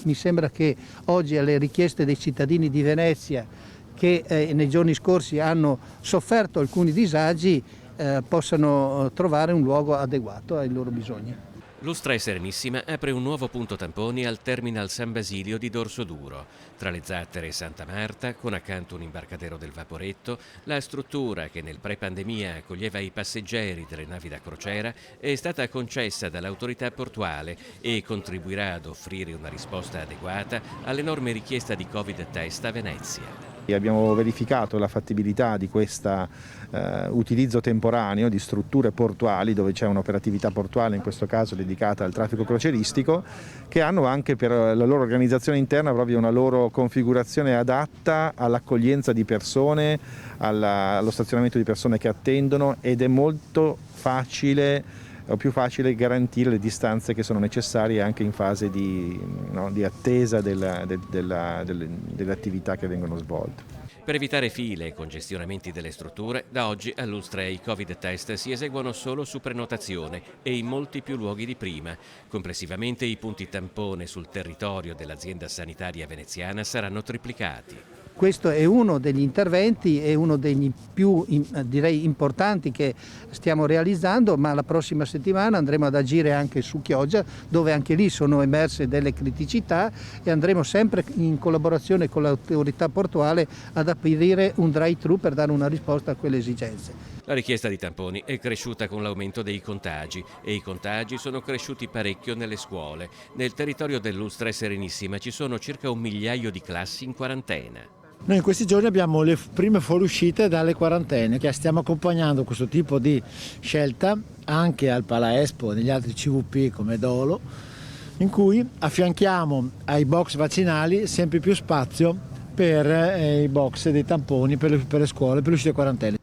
mi sembra che oggi alle richieste dei cittadini di Venezia che nei giorni scorsi hanno sofferto alcuni disagi possano trovare un luogo adeguato ai loro bisogni. Lustra e Serenissima apre un nuovo punto tamponi al Terminal San Basilio di Dorsoduro. Tra le Zattere e Santa Marta, con accanto un imbarcadero del Vaporetto, la struttura che nel pre-pandemia accoglieva i passeggeri delle navi da crociera è stata concessa dall'autorità portuale e contribuirà ad offrire una risposta adeguata all'enorme richiesta di Covid-test a Venezia. Abbiamo verificato la fattibilità di questo utilizzo temporaneo di strutture portuali dove c'è un'operatività portuale, in questo caso dedicata al traffico crocieristico, che hanno anche per la loro organizzazione interna proprio una loro configurazione adatta all'accoglienza di persone, allo stazionamento di persone che attendono, ed è molto facile o più facile garantire le distanze che sono necessarie anche in fase di attesa delle attività che vengono svolte. Per evitare file e congestionamenti delle strutture, da oggi a Lustra i Covid-test si eseguono solo su prenotazione e in molti più luoghi di prima. Complessivamente i punti tampone sul territorio dell'azienda sanitaria veneziana saranno triplicati. Questo è uno degli interventi, è uno degli più direi importanti che stiamo realizzando, ma la prossima settimana andremo ad agire anche su Chioggia, dove anche lì sono emerse delle criticità, e andremo sempre in collaborazione con l'autorità portuale ad aprire un drive-thru per dare una risposta a quelle esigenze. La richiesta di tamponi è cresciuta con l'aumento dei contagi e i contagi sono cresciuti parecchio nelle scuole. Nel territorio dell'Ustra e Serenissima ci sono circa 1 migliaio di classi in quarantena. Noi in questi giorni abbiamo le prime fuoriuscite dalle quarantene, che stiamo accompagnando questo tipo di scelta anche al Palaespo e negli altri CVP come Dolo, in cui affianchiamo ai box vaccinali sempre più spazio per i box dei tamponi per le scuole, per le uscite quarantene.